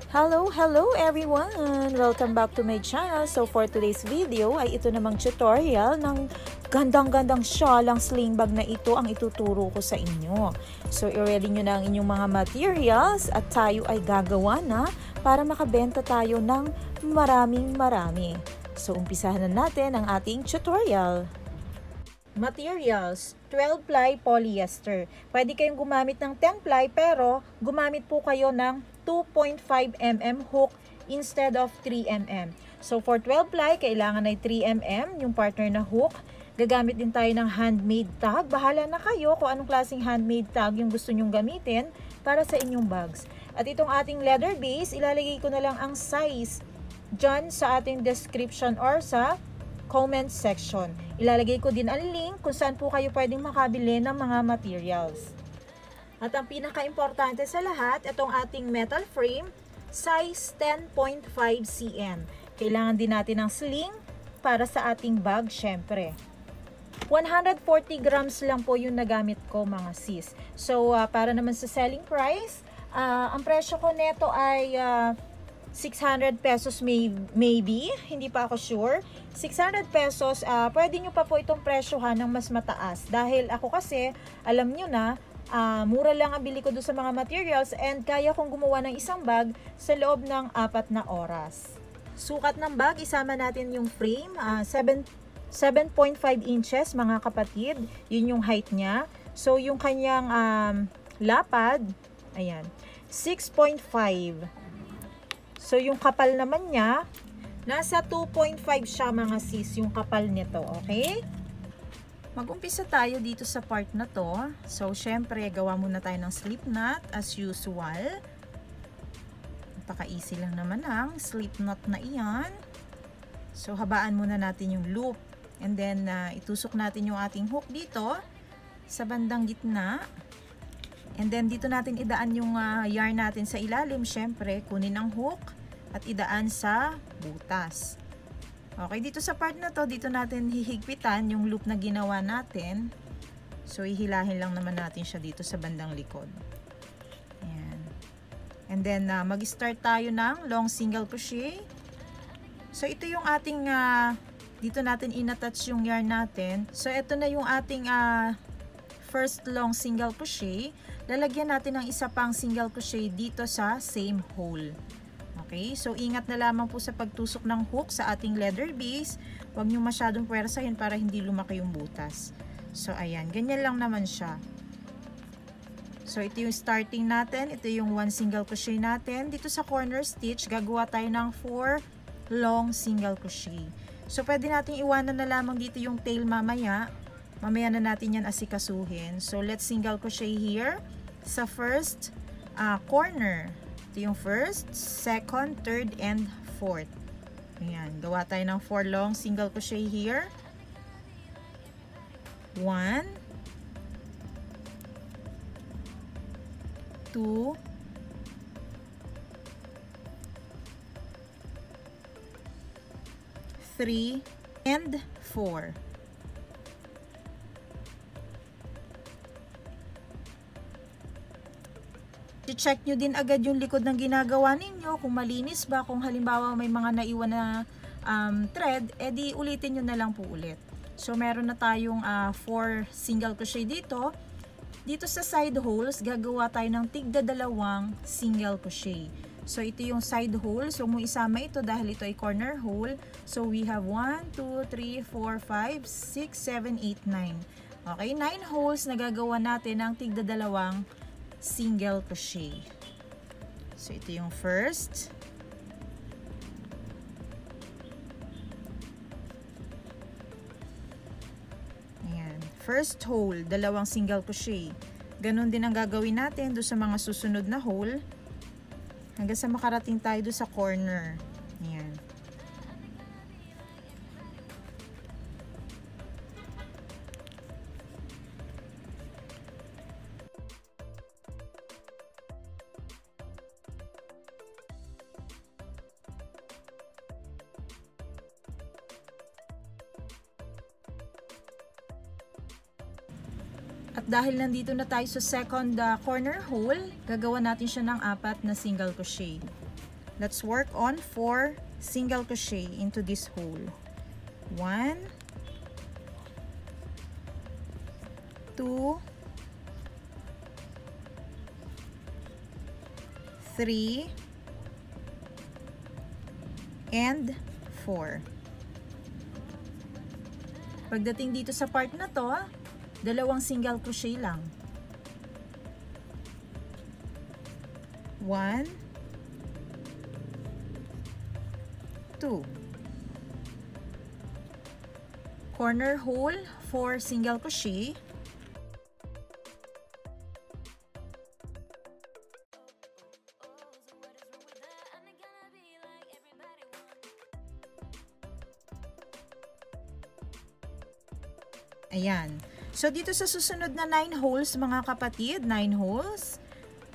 Hello everyone! Welcome back to my channel. So for today's video ay ito namang tutorial ng gandang-gandang syalang sling bag na ito ang ituturo ko sa inyo. So i-ready nyo na ang inyong mga materials at tayo ay gagawa na para makabenta tayo ng marami. So umpisahan na natin ang ating tutorial. Materials, 12-ply polyester. Pwede kayong gumamit ng 10-ply pero gumamit po kayo ng 2.5 mm hook instead of 3 mm. So for 12-ply, kailangan ay 3 mm yung partner na hook. Gagamit din tayo ng handmade tag. Bahala na kayo kung anong klaseng handmade tag yung gusto nyong gamitin para sa inyong bags. At itong ating leather base, ilalagay ko na lang ang size dyan sa ating description or sa comment section. Ilalagay ko din ang link kung saan po kayo pwedeng makabili ng mga materials. At ang pinaka-importante sa lahat, itong ating metal frame, size 10.5 cm. Kailangan din natin ng sling para sa ating bag, syempre. 140 grams lang po yung nagamit ko, mga sis. So, para naman sa selling price, ang presyo ko neto ay 600 pesos maybe, hindi pa ako sure. 600 pesos, pwede nyo pa po itong presyohan ng mas mataas. Dahil ako kasi, alam nyo na, mura lang ang bili ko doon sa mga materials and kaya kong gumawa ng isang bag sa loob ng 4 na oras. Sukat ng bag, isama natin yung frame, 7.5 inches mga kapatid, yun yung height niya. So yung kanyang lapad, ayan, 6.5. So yung kapal naman niya, nasa 2.5 siya mga sis, yung kapal nito, okay? Mag-umpisa tayo dito sa part na to. So, syempre, gawa muna tayo ng slip knot as usual. Napaka-easy lang naman ang slip knot na iyan. So, habaan muna natin yung loop. And then, itusok natin yung ating hook dito sa bandang gitna. And then, dito natin idaan yung yarn natin sa ilalim. Syempre, kunin ang hook at idaan sa butas. Okay, dito sa part na to, dito natin hihigpitan yung loop na ginawa natin. So, ihilahin lang naman natin siya dito sa bandang likod. Ayan. And then, mag-start tayo ng long single crochet. So, ito yung ating, dito natin inattach yung yarn natin. So, ito na yung ating first long single crochet. Lalagyan natin ng isa pang single crochet dito sa same hole. Okay, so ingat na lamang po sa pagtusok ng hook sa ating leather base. Huwag nyo masyadong puwersahin para hindi lumaki yung butas. So ayan, ganyan lang naman siya. So ito yung starting natin. Ito yung 1 single crochet natin. Dito sa corner stitch, gagawa tayo ng 4 long single crochet. So pwede natin iwanan na lamang dito yung tail mamaya. Mamaya na natin yan asikasuhin. So let's single crochet here sa first corner. Ito yung first, second, third, and fourth. Ayan, gawa tayo ng 4 long single crochet here. 1, 2, 3, and 4. I-check nyo din agad yung likod ng ginagawa ninyo, kung malinis ba, kung halimbawa may mga naiwan na thread, edi ulitin nyo na lang po ulit. So meron na tayong 4 single crochet dito. Dito sa side holes, gagawa tayo ng tigda 2 single crochet. So ito yung side hole, so mo isama ito dahil ito ay corner hole. So we have 1, 2, 3, 4, 5, 6, 7, 8, 9. Okay, 9 holes na gagawa natin ng tigda 2 single crochet. So ito yung first. Ayan, first hole, 2 single crochet. Ganon din ang gagawin natin do sa mga susunod na hole hanggang sa makarating tayo do sa corner. Ayan. At dahil nandito na tayo sa second corner hole, gagawa natin siya ng 4 na single crochet. let's work on 4 single crochet into this hole. 1, 2, 3, and 4. Pagdating dito sa part na to, 2 single crochet lang. 1, 2. Corner hole, 4 single crochet. Ayan. So, dito sa susunod na 9 holes, mga kapatid, 9 holes.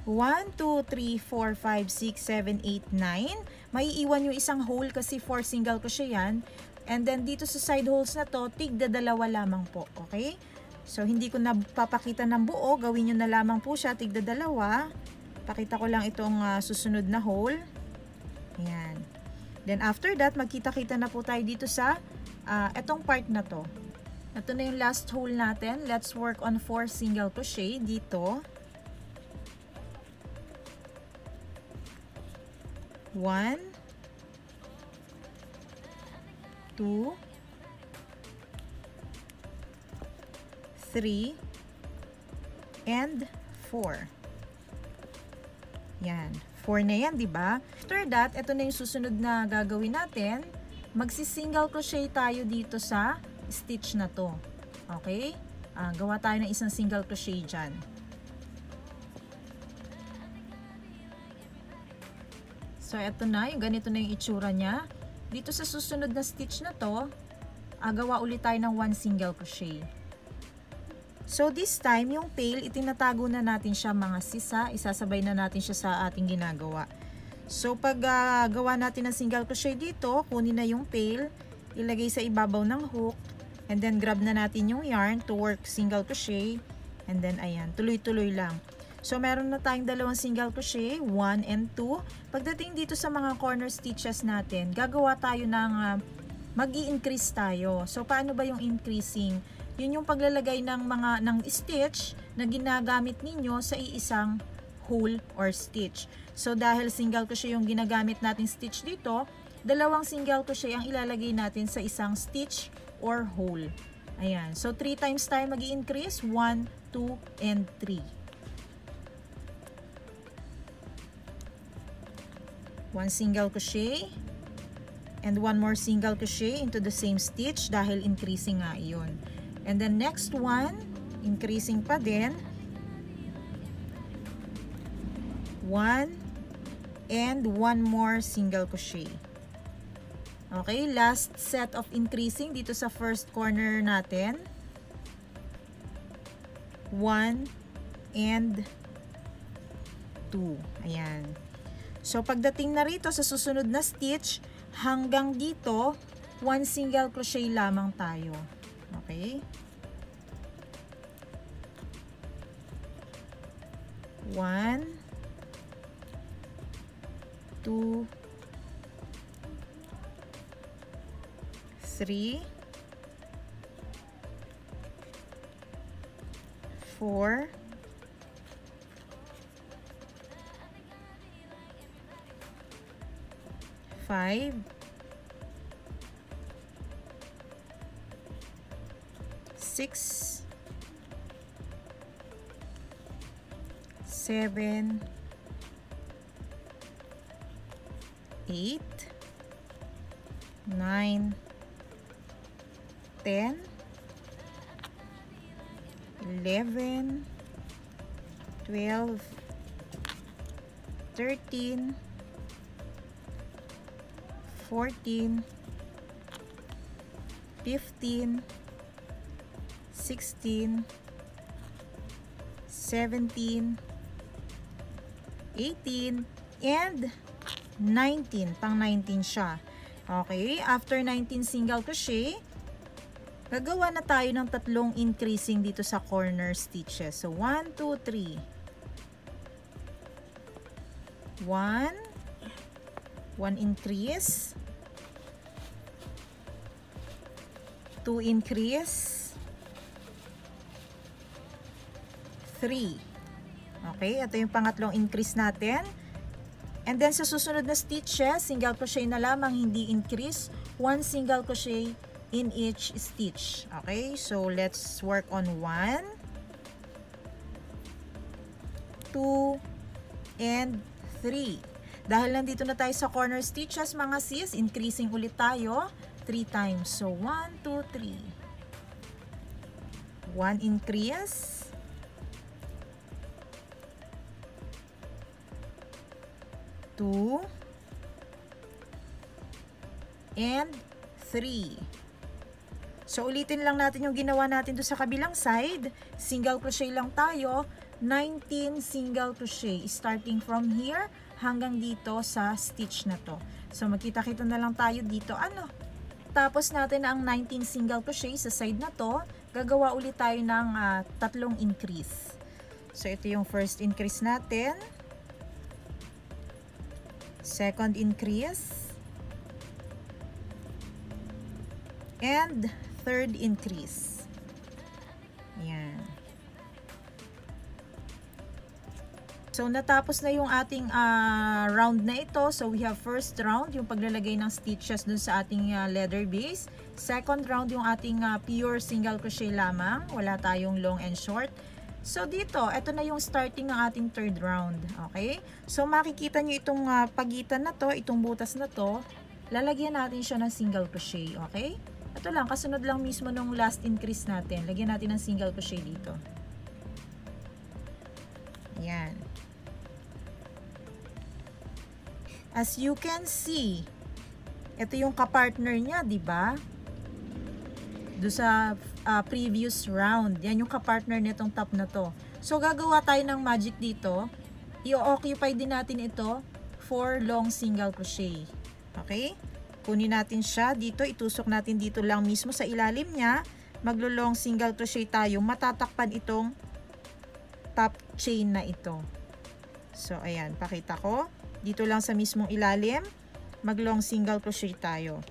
1, 2, 3, 4, 5, 6, 7, 8, 9. Maiiwan yung isang hole kasi 4 single crochet yan. And then, dito sa side holes na to, tigda 2 lamang po. Okay? So, hindi ko na papakita ng buo. Gawin nyo na lamang po siya, tigda 2. Pakita ko lang itong susunod na hole. Ayan. Then, after that, magkita-kita na po tayo dito sa etong part na to. Ito na yung last hole natin. Let's work on 4 single crochet dito. 1, 2, 3, and 4. Yan. 4 na yan, di ba? After that, ito na yung susunod na gagawin natin. Magsi-single crochet tayo dito sa stitch na to. Okay? Gawa tayo ng isang single crochet dyan. So, eto na. Yung ganito na yung itsura niya. Dito sa susunod na stitch na to, gawa ulit tayo ng 1 single crochet. So, this time, yung tail, itinatago na natin siya mga sisa. Isasabay na natin siya sa ating ginagawa. So, pag gawa natin ng single crochet dito, kunin na yung tail, ilagay sa ibabaw ng hook, and then grab na natin yung yarn to work single crochet, and then ayan, tuloy-tuloy lang. So meron na tayong 2 single crochet, 1 and 2. Pagdating dito sa mga corner stitches natin, gagawa tayo ng mag-i-increase tayo. So paano ba yung increasing? Yun yung paglalagay ng stitch na ginagamit ninyo sa iisang hole or stitch. So dahil single crochet yung ginagamit nating stitch dito, 2 single crochet ang ilalagay natin sa isang stitch or hole. Ayan. So, 3 times tayo mag-i-increase. 1, 2, and 3. 1 single crochet. And 1 more single crochet into the same stitch dahil increasing nga yun. And then, next one, increasing pa din. 1 and 1 more single crochet. Okay, last set of increasing dito sa first corner natin. 1 and 2. Ayan. So, pagdating na rito sa susunod na stitch, hanggang dito, 1 single crochet lamang tayo. Okay? 1, 2, 3, 4, 5, 6, 7, 8, 9, 10, 11, 12, 13, 14, 15, 16, 17, 18, and 19. Pang 19 siya. Okay, after 19 single crochet, gagawa na tayo ng 3 increasing dito sa corner stitches. So, 1, 2, 3. 1, 1 increase, 2 increase, 3. Okay, ito yung pangatlong increase natin. And then sa susunod na stitches, single crochet na lamang, hindi increase, 1 single crochet in each stitch. Okay, so let's work on 1, 2, and 3. Dahil nandito na tayo sa corner stitches mga sis, increasing ulit tayo 3 times. So 1, 2, 3. 1 increase, 2, and 3. So ulitin lang natin yung ginawa natin doon sa kabilang side. Single crochet lang tayo, 19 single crochet starting from here hanggang dito sa stitch na to. So magkita-kita na lang tayo dito. Tapos natin ang 19 single crochet sa side na to, gagawa ulit tayo ng 3 increase. So ito yung first increase natin, second increase, and third increase. Ayan. So natapos na yung ating round na ito. So we have first round, yung paglalagay ng stitches dun sa ating leather base. Second round, yung ating pure single crochet lamang. Wala tayong long and short. So dito, ito na yung starting ng ating third round. Okay? So makikita nyo itong pagitan na to, itong butas na to, lalagyan natin siya ng single crochet. Okay? Ito lang, kasunod lang mismo nung last increase natin. Lagyan natin ng single crochet dito. Ayan. As you can see, ito yung kapartner niya, di ba? Do sa previous round. Yan yung kapartner nitong top na to. So gagawa tayo ng magic dito. I-occupy din natin ito for long single crochet. Okay? Kunin natin siya dito, itusok natin dito lang mismo sa ilalim niya. Maglo-long single crochet tayo. Matatakpan itong top chain na ito. So ayan, pakita ko. Dito lang sa mismong ilalim, mag-long single crochet tayo.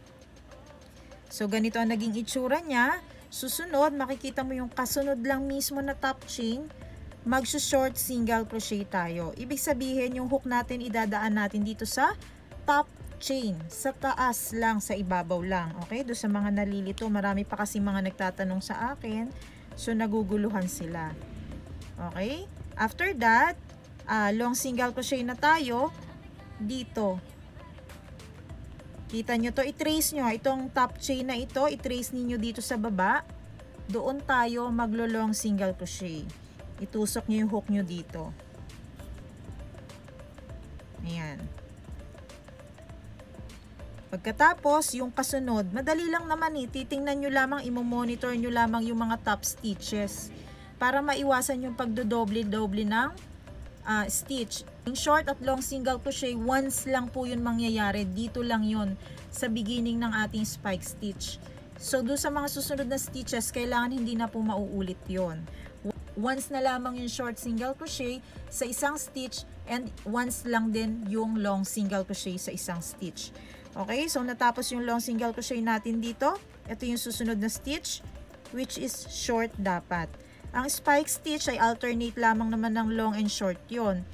So ganito ang naging itsura niya. Susunod, makikita mo yung kasunod lang mismo na top chain, mag-short single crochet tayo. Ibig sabihin, yung hook natin idadaan natin dito sa top chain, sa taas lang, sa ibabaw lang. Okay? Doon sa mga nalilito, marami pa kasi mga nagtatanong sa akin. So naguguluhan sila. Okay? After that, long single crochet na tayo dito. Kita nyo to, i-trace nyo. Itong top chain na ito, i-trace ninyo dito sa baba. Doon tayo maglo-long single crochet. Itusok nyo yung hook nyo dito. Ayan. Pagkatapos, yung kasunod, madali lang naman titingnan nyo lamang, imo-monitor nyo lamang yung mga top stitches para maiwasan yung pagdodoble-doble ng stitch. In short at long single crochet, once lang po yun mangyayari. Dito lang yun sa beginning ng ating spike stitch. So doon sa mga susunod na stitches, kailangan hindi na po mauulit yon. Once na lamang yung short single crochet sa isang stitch, and once lang din yung long single crochet sa isang stitch. Okay, so natapos yung long single crochet natin dito. Ito yung susunod na stitch, which is short dapat. Ang spike stitch ay alternate lamang naman ng long and short yon.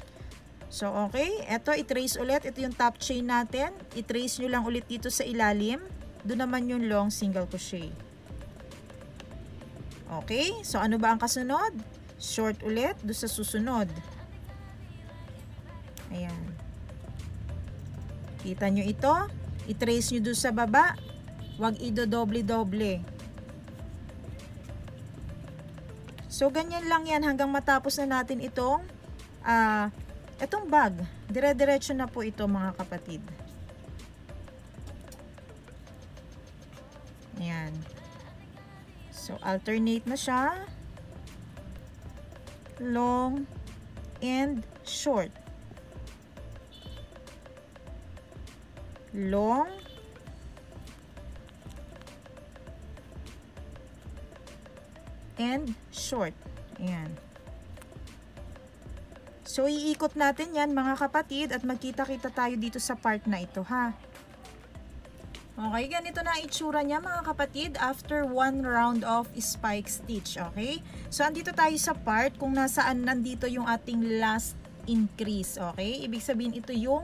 So okay, ito i-trace ulit. Ito yung top chain natin. I-trace nyo lang ulit dito sa ilalim. Doon naman yung long single crochet. Okay, so ano ba ang kasunod? Short ulit doon sa susunod. Ayan. Kita nyo ito? I-trace nyo doon sa baba. Huwag ido-doble-doble. So, ganyan lang yan hanggang matapos na natin itong bag. Dire-diretso na po ito mga kapatid. Ayan. So, alternate na siya. Long and short. Long and short. Ayan. So, So, iikot natin yan mga kapatid at magkita-kita tayo dito sa part na ito ha. Okay, ganito na itsura niya mga kapatid after 1 round of spike stitch. Okay, so andito tayo sa part kung nasaan nandito yung ating last increase. Okay, ibig sabihin ito yung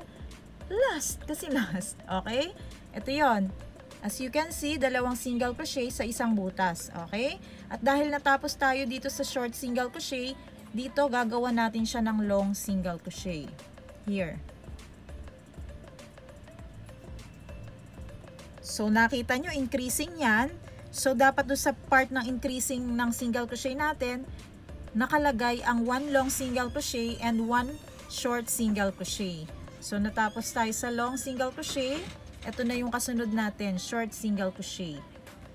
last, kasi last. Okay, ito yon. As you can see, dalawang single crochet sa isang butas. Okay, at dahil natapos tayo dito sa short single crochet, dito gagawa natin siya ng long single crochet here. So, nakita nyo, increasing yan. So, dapat doon sa part ng increasing ng single crochet natin, nakalagay ang 1 long single crochet and 1 short single crochet. So, natapos tayo sa long single crochet. Ito na yung kasunod natin, short single crochet.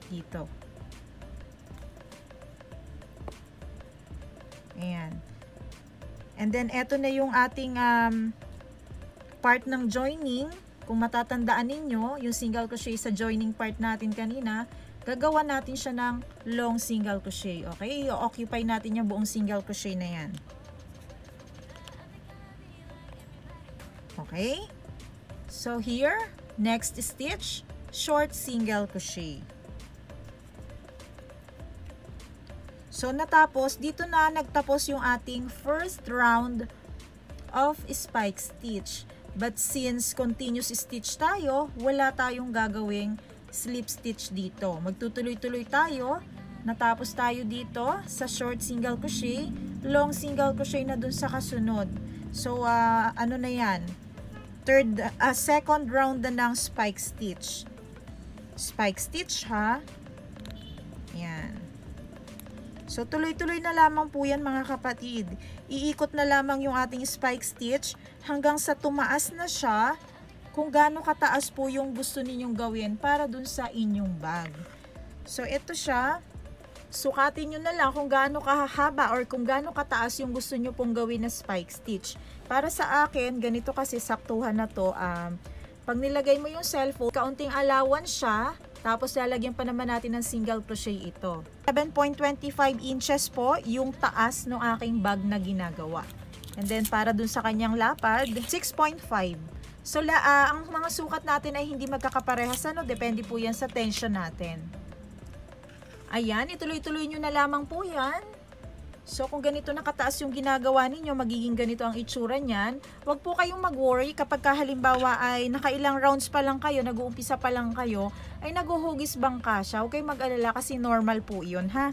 Dito. Ayan. And then, ito na yung ating part ng joining. Kung matatandaan ninyo, yung single crochet sa joining part natin kanina, gagawa natin siya ng long single crochet. Okay? I-occupy natin yung buong single crochet na yan. Okay? So here, next stitch, short single crochet. So natapos, dito na nagtapos yung ating first round of spike stitch. But since continuous stitch tayo, wala tayong gagawing slip stitch dito. Magtutuloy-tuloy tayo. Natapos tayo dito sa short single crochet, long single crochet na dun sa kasunod. So, ano na yan? Second round na ng spike stitch. Spike stitch ha. Yan. So, tuloy-tuloy na lamang po yan mga kapatid. Iikot na lamang yung ating spike stitch hanggang sa tumaas na siya kung gaano kataas po yung gusto ninyong gawin para dun sa inyong bag. So, ito siya. Sukatin nyo na lang kung gaano kahaba or kung gaano kataas yung gusto nyo pong gawin na spike stitch. Para sa akin, ganito kasi saktuhan na to. Pag nilagay mo yung cellphone, kaunting allowance siya. Tapos lalagyan pa naman natin ng single crochet ito. 7.25 inches po yung taas ng aking bag na ginagawa. And then para dun sa kanyang lapad, 6.5. So ang mga sukat natin ay hindi magkakaparehas. Depende po yan sa tension natin. Ayan, ituloy-tuloy nyo na lamang po yan. So kung ganito nakataas yung ginagawa ninyo, magiging ganito ang itsura niyan. Huwag po kayong mag-worry kapag halimbawa ay nakailang rounds pa lang kayo, nag-uumpisa pa lang kayo, ay naguhugis bangka siya. Huwag kayong mag-alala kasi normal po yun ha.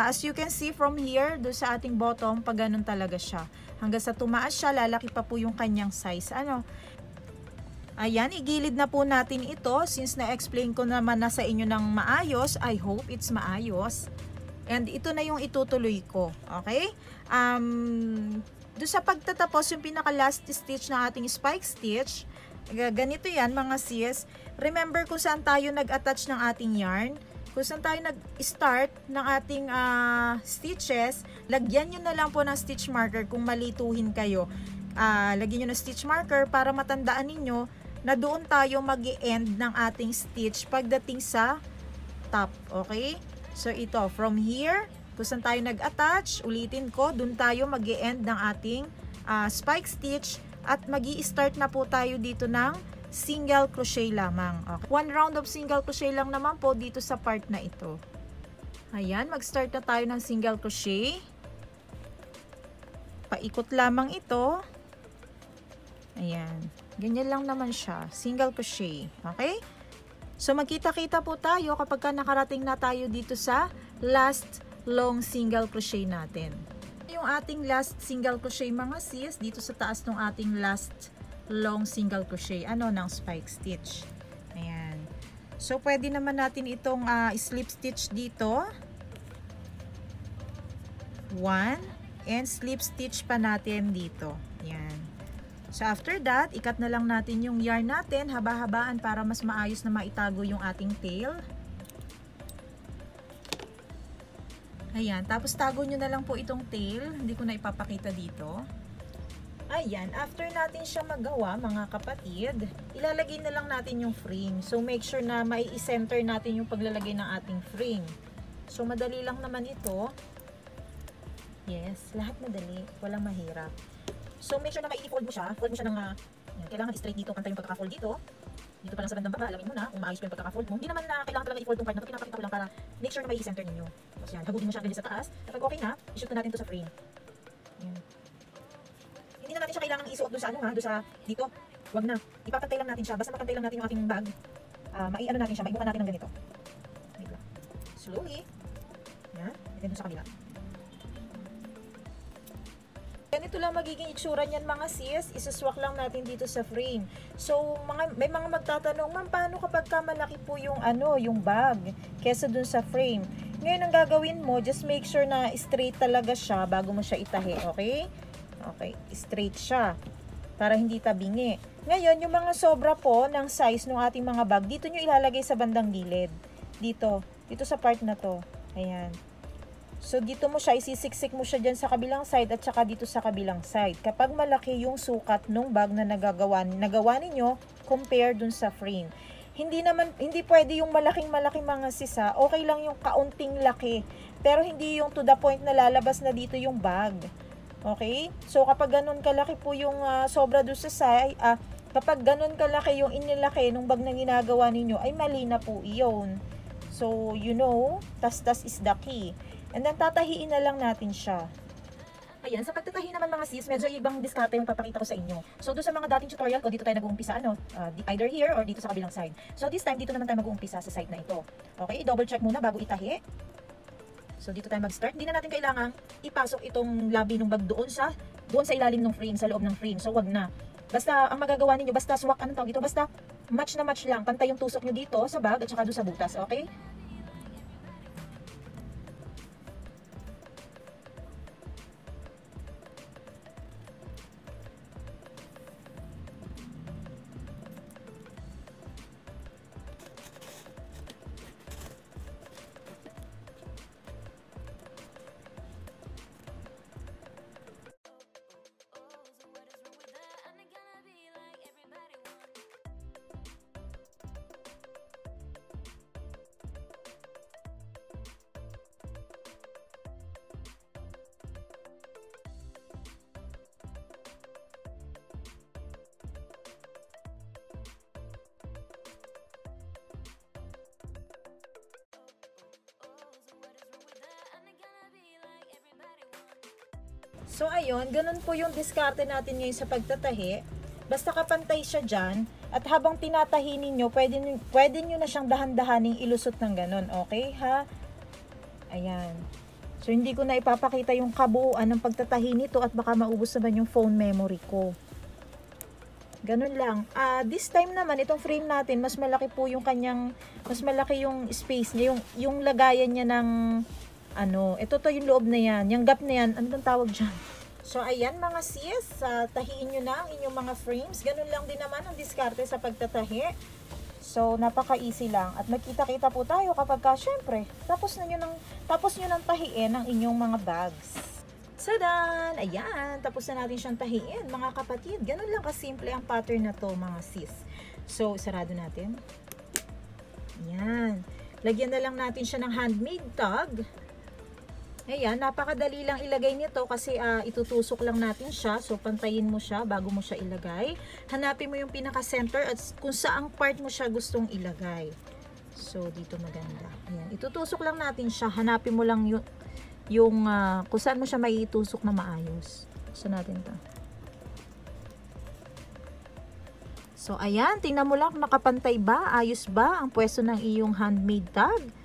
As you can see from here, do sa ating bottom, pag ganun talaga siya. Hanggang sa tumaas siya, lalaki pa po yung kanyang size. Ayan, igilid na po natin ito. Since na-explain ko naman na sa inyo ng maayos, I hope it's maayos. And ito na yung itutuloy ko. Okay? Doon sa pagtatapos, yung pinaka-last stitch ng ating spike stitch, ganito yan mga sis. Remember kung saan tayo nag-attach ng ating yarn. Kung saan tayo nag-start ng ating stitches, lagyan nyo na lang po ng stitch marker kung malituhin kayo. Lagyan nyo ng stitch marker para matandaan ninyo na doon tayo mag-i-end ng ating stitch pagdating sa top. Okay? So ito, from here, kung saan tayo nag-attach, ulitin ko, dun tayo mag-i-end ng ating spike stitch at mag-i-start na po tayo dito ng single crochet lamang. Okay. 1 round of single crochet lang naman po dito sa part na ito. Ayan, mag-start na tayo ng single crochet. Paikot lamang ito. Ayan, ganyan lang naman siya, single crochet. Okay? So, magkita-kita po tayo kapag nakarating na tayo dito sa last long single crochet natin. Yung ating last single crochet mga sis, dito sa taas ng ating last long single crochet, ng spike stitch. Ayan. So, pwede naman natin itong slip stitch dito. 1. And slip stitch pa natin dito. Ayan. So after that, ikat na lang natin yung yarn natin, haba-habaan para mas maayos na maitago yung ating tail. Ayan, tapos tago nyo na lang po itong tail, hindi ko na ipapakita dito. Ayan, after natin siya magawa mga kapatid, ilalagay na lang natin yung frame. So make sure na mai-center natin yung paglalagay ng ating frame. So madali lang naman ito. Yes, lahat madali, walang mahirap. So make sure na mai-fold mo siya. Fold mo siya ng yan, kailangan straight dito, pantay yung pagkaka-fold dito. Dito pa lang sa bandang baba, alamin mo na kung maayos pa yung pagkaka-fold mo. Hindi naman na kailangan talaga i-fold tong part na ito, pinapakita ko lang para make sure na may i-center ninyo. Tapos yan, hagugin mo siya ganyan sa taas. Kapag okay na, i-shoot na natin to sa frame. Yan. Hindi na natin siya kailangan isuot doon sa ano ha, doon sa dito. Wag na. Ipapantay lang natin siya. Basta mapantay lang natin yung ating bag. Mai-ano natin siya, maibukan natin ng ganito. Slowly. Yan, and then doon sa kabila. Ganito lang magiging itsura niyan mga sis, isuswak lang natin dito sa frame. So, may mga magtatanong, ma'am, paano kapag malaki po yung yung bag kesa dun sa frame? Ngayon, ang gagawin mo, just make sure na straight talaga siya bago mo siya itahi, okay? Okay, straight siya para hindi tabingi. Ngayon, yung mga sobra po ng size ng ating mga bag, dito nyo ilalagay sa bandang gilid. Dito sa part na to. Ayan. So, dito mo siya, isisiksik mo siya dyan sa kabilang side at saka dito sa kabilang side. Kapag malaki yung sukat ng bag na nagawa ninyo, compare dun sa frame. Hindi pwede yung malaking-malaki mga sisa. Okay lang yung kaunting laki. Pero hindi yung to the point na lalabas na dito yung bag. Okay? So, kapag ganun kalaki po yung sobra dun sa side, kapag ganun kalaki yung inilaki ng bag na ginagawa ninyo, ay mali na po iyon. So, you know, tas-tas is the key. And then, tatahiin na lang natin siya. Ayan, sa pagtatahi naman mga sis, medyo ibang diskarte yung papakita ko sa inyo. So, doon sa mga dating tutorial ko, dito tayo nag-uumpisa, either here or dito sa kabilang side. So, this time, dito naman tayo mag-uumpisa sa side na ito. Okay, double check muna bago itahi. So, dito tayo mag-start. Hindi na natin kailangang ipasok itong labi ng bag doon sa ilalim ng frame, sa loob ng frame. So, wag na. Basta, ang magagawa ninyo, basta swak, anong tawag ito? Basta, match na match lang. Pantay yung tusok nyo dito sa bag at saka doon sa butas, okay? So, ayun, ganun po yung diskarte natin ngayon sa pagtatahi. Basta kapantay siya dyan, at habang tinatahi ninyo, pwede nyo na siyang dahan-dahaning ilusot ng ganun, okay ha? Ayan. So, hindi ko na ipapakita yung kabuuan ng pagtatahi nito at baka maubos naman yung phone memory ko. Ganun lang. This time naman, itong frame natin, mas malaki po yung mas malaki yung space niya, yung lagayan niya ng ito yung loob na yan, yung gap na yan, ano bang tawag dyan? So, ayan mga sis, tahiin nyo na ang inyong mga frames. Ganun lang din naman ang diskarte sa pagtatahi. So, napaka-easy lang. At magkita-kita po tayo kapag syempre, tapos nyo nang tahiin ang inyong mga bags. Sadan! Ayan, tapos na natin siyang tahiin, mga kapatid. Ganun lang kasimple ang pattern na to, mga sis. So, sarado natin. Ayan. Lagyan na lang natin siya ng handmade tag. Ayan, napakadali lang ilagay nito kasi itutusok lang natin siya. So, pantayin mo siya bago mo siya ilagay. Hanapin mo yung pinaka-center at kung saang part mo siya gustong ilagay. So, dito maganda. Ayan, itutusok lang natin siya. Hanapin mo lang yung kung saan mo siya maitusok na maayos. So, natin to. So, ayan, tingnan mo lang kung nakapantay ba, ayos ba ang pwesto ng iyong handmade tag.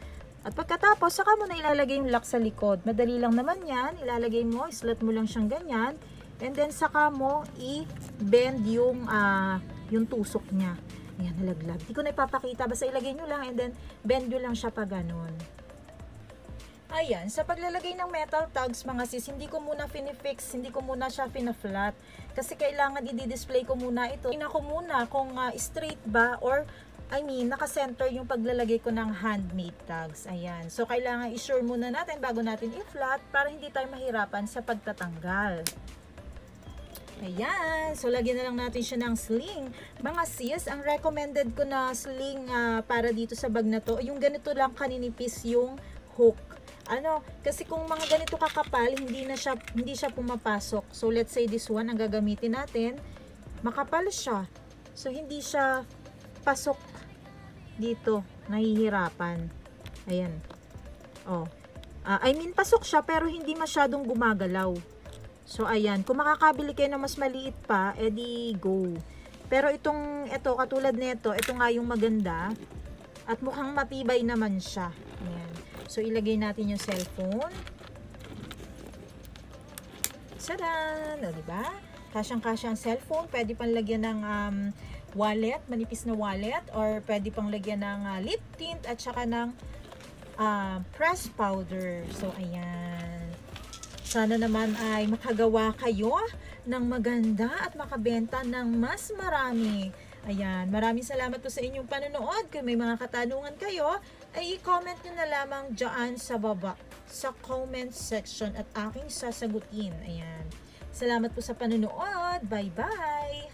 At pagkatapos, saka mo na ilalagay yung lock sa likod. Madali lang naman yan. Ilalagay mo, slot mo lang siyang ganyan. And then, saka mo i-bend yung tusok niya. Ayan, nalaglag. Di ko na ipapakita. Basta ilagay nyo lang and then bend nyo lang siya pa ganun. Ayan, sa paglalagay ng metal tags mga sis, hindi ko muna finifix, hindi ko muna siya fina-flat. Kasi kailangan i-display ko muna ito. Tingnan ko muna kung straight ba or naka-center yung paglalagay ko ng handmade tags. Ayan. So, kailangan i-sure muna natin bago natin i-flat para hindi tayo mahirapan sa pagtatanggal. Ayan. So, lagyan na lang natin siya ng sling. Mga sis, ang recommended ko na sling para dito sa bag na to, yung ganito lang kaninipis yung hook. Kasi kung mga ganito kakapal, hindi siya pumapasok. So let's say this one ang gagamitin natin, makapal siya. So hindi siya pasok dito, nahihirapan. Ayan. Pasok siya pero hindi masyadong gumagalaw. So ayan, kung makakabili kayo ng mas maliit pa, edi go. Pero ito katulad nito, ito nga yung maganda at mukhang matibay naman siya. Ayan. So ilagay natin yung cellphone. Sadan! Diba? Kasyang-kasya ang cellphone, pwede pang lagyan ng wallet, manipis na wallet, or pwede pang lagyan ng lip tint at saka ng press powder. So ayan, sana naman ay makagawa kayo ng maganda at makabenta ng mas marami. Ayan, maraming salamat po sa inyong panonood. Kung may mga katanungan kayo, ay i-comment nyo na lamang dyan sa baba sa comment section at aking sasagutin. Ayan, salamat po sa panonood. Bye bye.